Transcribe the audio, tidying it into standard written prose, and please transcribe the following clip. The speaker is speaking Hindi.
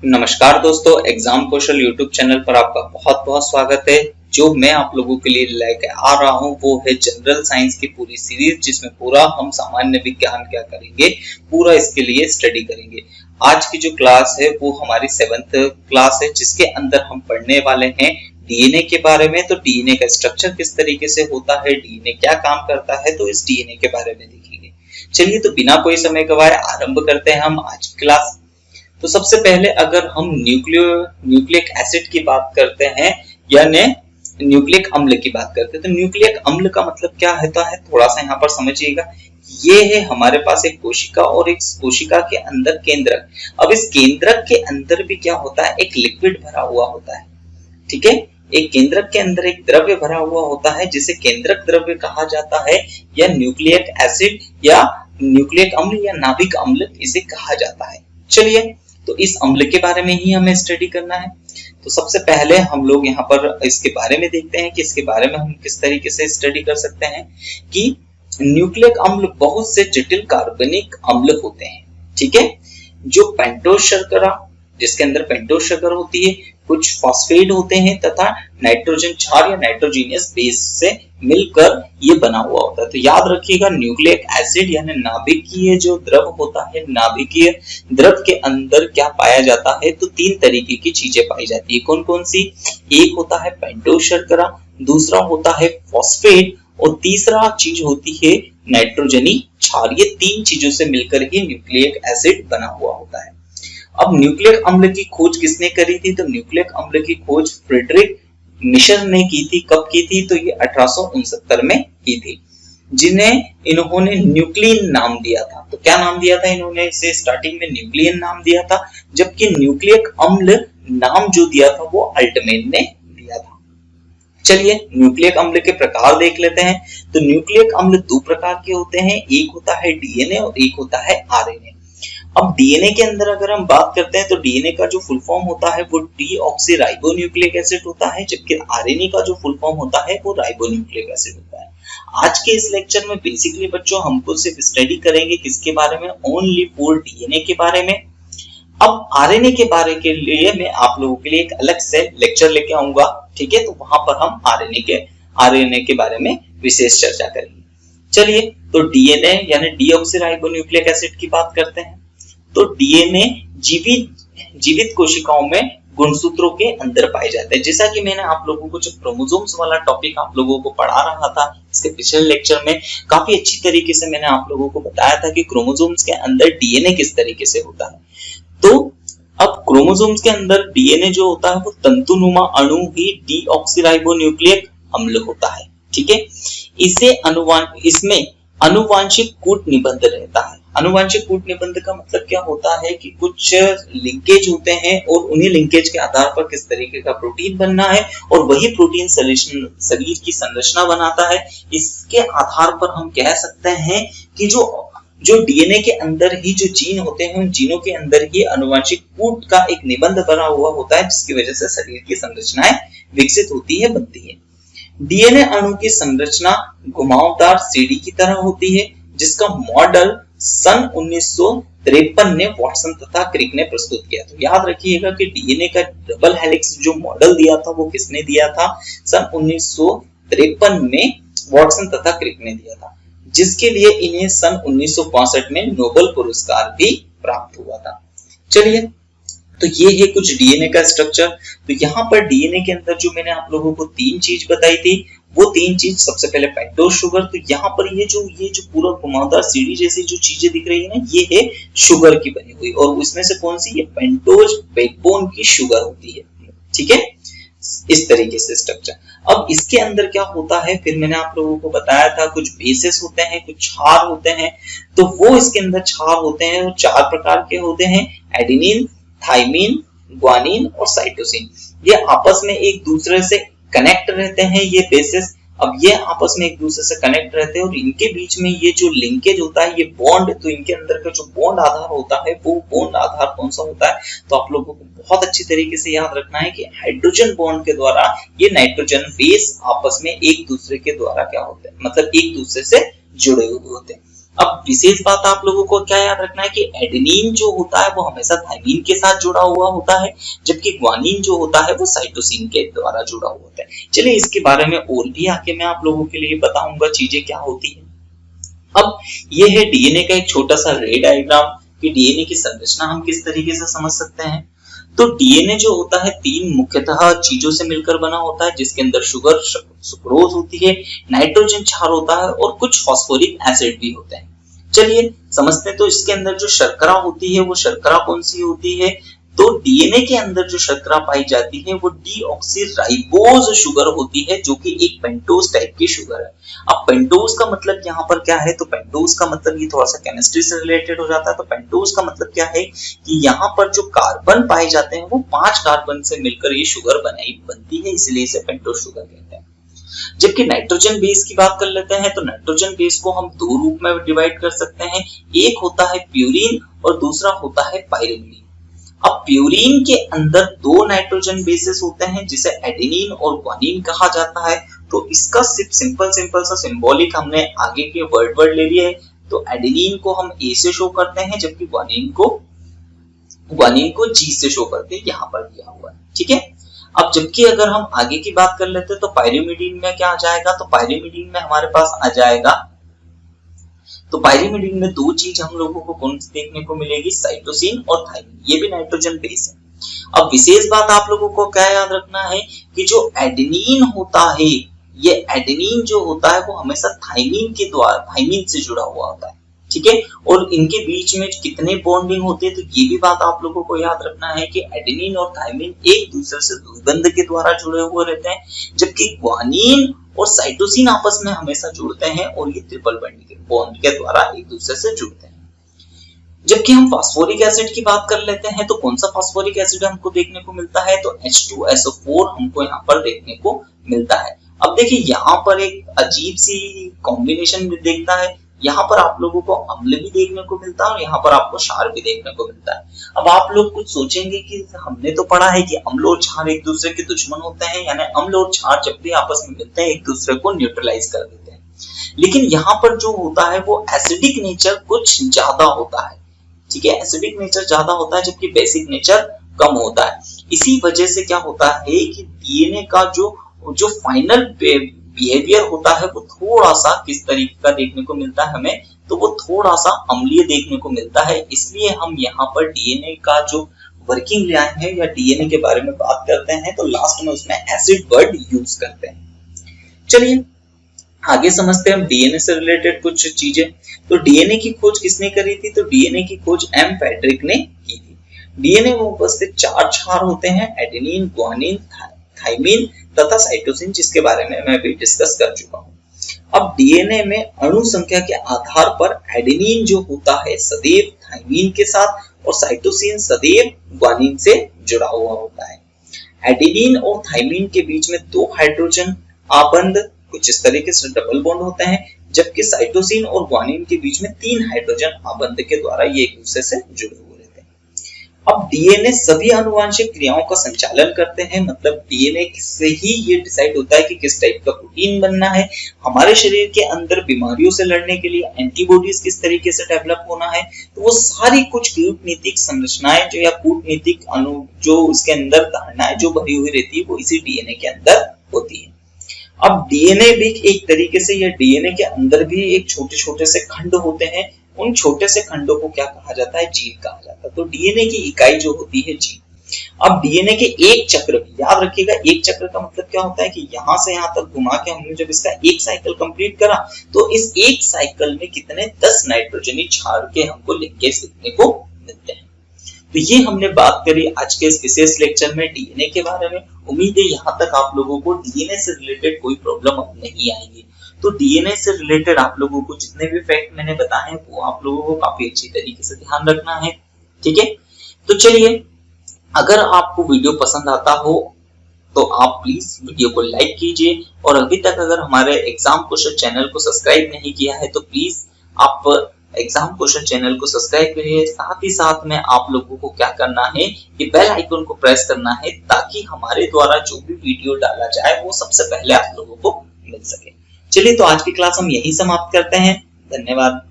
नमस्कार दोस्तों, एग्जाम कौशल यूट्यूब चैनल पर आपका बहुत बहुत स्वागत है। जो मैं आप लोगों के लिए लेके आ रहा हूं वो है जनरल साइंस की पूरी सीरीज, जिसमें पूरा हम सामान्य विज्ञान क्या करेंगे, पूरा इसके लिए स्टडी करेंगे। आज की जो क्लास है वो हमारी 7th क्लास है, जिसके अंदर हम पढ़ने वाले हैं डीएनए के बारे में। तो डीएनए का स्ट्रक्चर किस तरीके से होता है, डीएनए क्या काम करता है, तो इस डीएनए के बारे में देखेंगे। चलिए, तो बिना कोई समय गवाए आरंभ करते हैं हम आज की क्लास। तो सबसे पहले अगर हम न्यूक्लिक एसिड की बात करते हैं यानी न्यूक्लिक अम्ल की बात करते हैं, तो न्यूक्लिक अम्ल का मतलब क्या होता है, थोड़ा सा यहाँ पर समझिएगा। ये है हमारे पास एक कोशिका और एक कोशिका के अंदर केंद्रक। अब इस केंद्रक के अंदर भी क्या होता है, एक लिक्विड भरा हुआ होता है। ठीक है, एक केंद्रक के अंदर एक द्रव्य भरा हुआ होता है जिसे केंद्रक द्रव्य कहा जाता है, या न्यूक्लिक एसिड या न्यूक्लिक अम्ल या नाभिक अम्ल इसे कहा जाता है। चलिए, तो इस अम्ल के बारे में ही हमें स्टडी करना है। तो सबसे पहले हम लोग यहाँ पर इसके बारे में देखते हैं कि इसके बारे में हम किस तरीके से स्टडी कर सकते हैं कि न्यूक्लिक अम्ल बहुत से जटिल कार्बनिक अम्ल होते हैं। ठीक है, जो पेंटोज शर्करा, जिसके अंदर पेंटोज शक्कर होती है, कुछ फॉस्फेट होते हैं तथा नाइट्रोजन क्षार या नाइट्रोजीनियस बेस से मिलकर ये बना हुआ होता है। तो याद रखिएगा, न्यूक्लिक एसिड यानी नाभिकीय जो द्रव होता है, नाभिकीय द्रव के अंदर क्या पाया जाता है, तो 3 तरीके की चीजें पाई जाती है। कौन कौन सी? एक होता है पेंटोज शर्करा, दूसरा होता है फॉस्फेट और तीसरा चीज होती है नाइट्रोजनी क्षार। ये 3 चीजों से मिलकर ही न्यूक्लिक एसिड बना हुआ होता है। अब न्यूक्लिक अम्ल की खोज किसने करी थी? तो न्यूक्लिक अम्ल की खोज फ्रेडरिक मिशर ने की थी। कब की थी? तो ये 1869 में की थी, जिन्हें इन्होंने न्यूक्लियन नाम दिया था। तो क्या नाम दिया था इन्होंने? इसे स्टार्टिंग में न्यूक्लियन नाम दिया था, जबकि न्यूक्लिक अम्ल नाम जो दिया था वो अल्टमैन ने दिया था। चलिए, न्यूक्लिक अम्ल के प्रकार देख लेते हैं। तो न्यूक्लिक अम्ल 2 प्रकार के होते हैं, एक होता है डीएनए और एक होता है आरएनए। अब डीएनए के अंदर अगर हम बात करते हैं तो डीएनए का जो फुल फॉर्म होता है वो डीऑक्सीराइबोन्यूक्लिक एसिड होता है, जबकि आरएनए का जो फुल फॉर्म होता है वो राइबोन्यूक्लिक एसिड होता है। आज के इस लेक्चर में बेसिकली बच्चों हमको सिर्फ स्टडी करेंगे किसके बारे में? ओनली फॉर डीएनए के बारे में। अब आरएनए के बारे के लिए मैं आप लोगों के लिए एक अलग से लेक्चर लेके आऊंगा। ठीक है, तो वहां पर हम आरएनए के बारे में विशेष चर्चा करेंगे। चलिए, तो डीएनए यानी डीऑक्सीराइबोन्यूक्लिक एसिड की बात करते हैं। तो डीएनए जीवित कोशिकाओं में गुणसूत्रों के अंदर पाए जाते हैं। जैसा कि मैंने आप लोगों को जो क्रोमोसोम्स वाला टॉपिक आप लोगों को पढ़ा रहा था इसके पिछले लेक्चर में, काफी अच्छी तरीके से मैंने आप लोगों को बताया था कि क्रोमोसोम्स के अंदर डीएनए किस तरीके से होता है। तो अब क्रोमोसोम्स के अंदर डीएनए जो होता है वो तंतुनुमा अणु ही डीऑक्सीराइबोन्यूक्लिक अम्ल होता है। ठीक है, इसमें अनुवांशिक कूट निबंध रहता है। अनुवांशिक कूट निबंध का मतलब क्या होता है कि कुछ लिंकेज होते हैं और उन्हीं लिंकेज के आधार पर किस तरीके का प्रोटीन बनना है और वही प्रोटीन शरीर की संरचना बनाता है। इसके आधार पर हम कह सकते हैं कि जो डीएनए के अंदर ही जो जीन होते हैं, उन जीनों के अंदर ही अनुवांशिक कूट का एक निबंध बना हुआ होता है, जिसकी वजह से शरीर की संरचनाएं विकसित होती है, बनती है। डीएनए अणु की संरचना घुमावदार सीढ़ी की तरह होती है, जिसका मॉडल सन 1953 में वाटसन तथा क्रिक ने प्रस्तुत किया। तो याद रखिएगा कि डीएनए का डबल हेलिक्स जो मॉडल दिया था वो किसने दिया था? सन 1953 में वाटसन तथा क्रिक ने दिया था, जिसके लिए इन्हें सन 1965 में नोबेल पुरस्कार भी प्राप्त हुआ था। चलिए, तो ये है कुछ डीएनए का स्ट्रक्चर। तो यहाँ पर डीएनए के अंदर जो मैंने आप लोगों को 3 चीज बताई थी, वो 3 चीज, सबसे पहले पेंटोज शुगर। तो यहाँ पर ये जो पूरा घुमावदार सीढ़ी जैसी जो चीजें दिख रही है ना, ये है शुगर की बनी हुई, और उसमें से कौन सी? ये पेंटोज बैकबोन की शुगर होती है। ठीक है, इस तरीके से स्ट्रक्चर। अब इसके अंदर क्या होता है, फिर मैंने आप लोगों को बताया था कुछ बेसेस होते हैं, कुछ क्षार होते हैं। तो वो इसके अंदर क्षार होते हैं, वो 4 प्रकार के होते हैं, एडेनिन, थाइमिन, ग्वानिन और साइटोसिन। ये आपस में एक दूसरे से कनेक्ट रहते हैं, ये बेसेस। अब ये आपस में एक दूसरे से कनेक्ट रहते हैं और इनके बीच में ये जो लिंकेज होता है, ये बॉन्ड, तो इनके अंदर का जो बॉन्ड आधार होता है वो बॉन्ड आधार कौन सा होता है? तो आप लोगों को बहुत अच्छी तरीके से याद रखना है कि हाइड्रोजन बॉन्ड के द्वारा ये नाइट्रोजन बेस आपस में एक दूसरे के द्वारा क्या होते हैं, मतलब एक दूसरे से जुड़े हुए होते हैं। अब विशेष बात आप लोगों को क्या याद रखना है कि एडेनिन जो होता है वो हमेशा थाइमिन के साथ जुड़ा हुआ होता है, जबकि ग्वानिन जो होता है वो साइटोसिन के द्वारा जुड़ा हुआ होता है। चलिए इसके बारे में और भी आगे मैं आप लोगों के लिए बताऊंगा चीजें क्या होती है। अब ये है डीएनए का एक छोटा सा रे डायग्राम कि डीएनए की संरचना हम किस तरीके से समझ सकते हैं। तो डीएनए जो होता है तीन मुख्यतः चीजों से मिलकर बना होता है, जिसके अंदर शुगर सुक्रोज होती है, नाइट्रोजन क्षार होता है और कुछ फॉस्फोरिक एसिड भी होते हैं। चलिए समझते हैं। तो इसके अंदर जो शर्करा होती है वो शर्करा कौन सी होती है। तो डीएनए के अंदर जो शर्करा पाई जाती है वो डीऑक्सीराइबोज शुगर होती है, जो कि एक पेंटोज टाइप की शुगर है। अब पेंटोज का मतलब यहाँ पर क्या है, तो पेंटोज का मतलब ये थोड़ा सा केमिस्ट्री से रिलेटेड हो जाता है। तो पेंटोज का मतलब क्या है कि यहाँ पर जो कार्बन पाए जाते हैं वो 5 कार्बन से मिलकर ये शुगर बनती है, इसलिए इसे पेंटोज शुगर कहते हैं। जबकि नाइट्रोजन बेस की बात कर लेते हैं, तो नाइट्रोजन बेस को हम दो रूप में डिवाइड कर सकते हैं। एक होता है प्यूरिन और दूसरा होता है पाइरिमिडीन। अब प्यूरिन के अंदर दो नाइट्रोजन बेसेस होते हैं जिसे एडेनिन और ग्वानिन कहा जाता है। तो इसका सिर्फ सिंपल सा सिंबॉलिक हमने आगे के वर्ड ले लिए है। तो एडेनिन को हम ए से शो करते हैं, जबकि ग्वानिन को जी से शो करते हैं, यहाँ पर दिया हुआ है। ठीक है। अब जबकि अगर हम आगे की बात कर लेते हैं तो पाइरिमिडीन में क्या आ जाएगा, तो पाइरिमिडीन में हमारे पास आ जाएगा, तो पाइरिमिडीन में दो चीज हम लोगों को कौन सी देखने को मिलेगी, साइटोसिन और थाइमिन। ये भी नाइट्रोजन बेस है। अब विशेष बात आप लोगों को क्या याद रखना है कि जो एडेनिन होता है, ये एडेनिन जो होता है वो हमेशा थाइमिन से जुड़ा हुआ होता है। ठीक है। और इनके बीच में कितने बॉन्डिंग होते हैं, तो ये भी बात आप लोगों को याद रखना है कि एडेनिन और थाइमिन एक दूसरे से द्विबंध के द्वारा जुड़े हुए रहते हैं, जबकि ग्वानिन और साइटोसिन आपस में हमेशा जुड़ते हैं और ये ट्रिपल बॉन्ड के द्वारा एक दूसरे से जुड़ते हैं। जबकि हम फास्फोरिक एसिड की बात कर लेते हैं, तो कौन सा फास्फोरिक एसिड हमको देखने को मिलता है, तो H2SO4 हमको यहाँ पर देखने को मिलता है। अब देखिए यहाँ पर एक अजीब सी कॉम्बिनेशन देखता है, यहाँ पर आप लोगों को अम्ल भी देखने को मिलता है और यहाँ पर आपको क्षार भी देखने को मिलता है। अब आप लोग कुछ सोचेंगे कि हमने तो पढ़ा है कि अम्ल और क्षार एक दूसरे के दुश्मन होते हैं, यानी अम्ल और क्षार जब भी आपस में मिलते हैं एक दूसरे को न्यूट्रलाइज कर देते हैं। लेकिन यहाँ पर जो होता है वो एसिडिक नेचर कुछ ज्यादा होता है। ठीक है। एसिडिक नेचर ज्यादा होता है जबकि बेसिक नेचर कम होता है। इसी वजह से क्या होता है कि डीएनए का जो फाइनल बिहेवियर होता है वो थोड़ा सा किस तरीके का देखने को मिलता है हमें, तो वो थोड़ा सा अम्लीय देखने को मिलता है। इसलिए हम यहाँ पर डीएनए का जो वर्किंग ले आए हैं या डीएनए के बारे में बात करते हैं तो लास्ट में उसमें एसिड वर्ड यूज करते हैं। चलिए आगे समझते हैं हम डीएनए से रिलेटेड कुछ चीजें। तो डीएनए की खोज किसने करी थी, तो डीएनए की खोज एम फेडरिक ने की थी। डीएनए में उपस्थित 4 क्षार होते हैं, एडेनिन, ग्वानिन, थाइमिन तथा साइटोसिन, जिसके बारे में मैं भी डिस्कस कर चुका हूँ। अब डीएनए में अणु संख्या के आधार पर एडेनिन जो होता है सदैव थाइमिन के साथ और साइटोसिन सदैव ग्वानिन से जुड़ा हुआ होता है। एडेनिन और थाइमिन के बीच में 2 हाइड्रोजन आबंध कुछ इस तरीके से डबल बॉन्ड होते हैं, जबकि साइटोसिन और ग्वानिन के बीच में 3 हाइड्रोजन आबंध के द्वारा ये एक दूसरे से जुड़े हुए रहते हैं। अब डीएनए सभी आनुवंशिक क्रियाओं का संचालन करते हैं, मतलब डीएनए से ही ये डिसाइड होता है कि किस टाइप का प्रोटीन बनना है, हमारे शरीर के अंदर बीमारियों से लड़ने के लिए एंटीबॉडीज किस तरीके से डेवलप होना है। तो वो सारी कुछ कूटनीतिक संरचनाएं जो या कूटनीतिक जो उसके अंदर धारणाएं जो भरी हुई रहती है वो इसी डीएनए के अंदर होती है। अब डीएनए भी एक तरीके से या डीएनए के अंदर भी एक छोटे छोटे से खंड होते हैं, उन छोटे से खंडों को क्या कहा जाता है, जीन कहा जाता है। तो डीएनए की इकाई जो होती है जीन। अब डीएनए के एक चक्र, याद रखिएगा एक चक्र का मतलब क्या होता है कि यहां से यहां तक घुमा के हमने जब इसका एक साइकिल कंप्लीट करा तो इस एक साइकिल में कितने 10 नाइट्रोजनी क्षार के हमको लिंकेज देखने को मिलते हैं। तो ये हमने बात करी आज के इस विशेष लेक्चर में डीएनए के बारे में। उम्मीद है यहाँ तक आप लोगों को डीएनए से रिलेटेड कोई प्रॉब्लम अब नहीं आएगी। तो डीएनए से रिलेटेड आप लोगों को जितने भी फैक्ट मैंने बताए हैं वो आप लोगों को काफी अच्छी तरीके से ध्यान रखना है। ठीक है। तो चलिए, अगर आपको वीडियो पसंद आता हो तो आप प्लीज वीडियो को लाइक कीजिए, और अभी तक अगर हमारे एग्जाम क्वेश्चन चैनल को सब्सक्राइब नहीं किया है तो प्लीज आप एग्जाम क्वेश्चन चैनल को सब्सक्राइब करिए। साथ ही साथ में आप लोगों को क्या करना है कि बेल आइकन को प्रेस करना है, ताकि हमारे द्वारा जो भी वीडियो डाला जाए वो सबसे पहले आप लोगों को मिल सके। चलिए, तो आज की क्लास हम यही समाप्त करते हैं। धन्यवाद।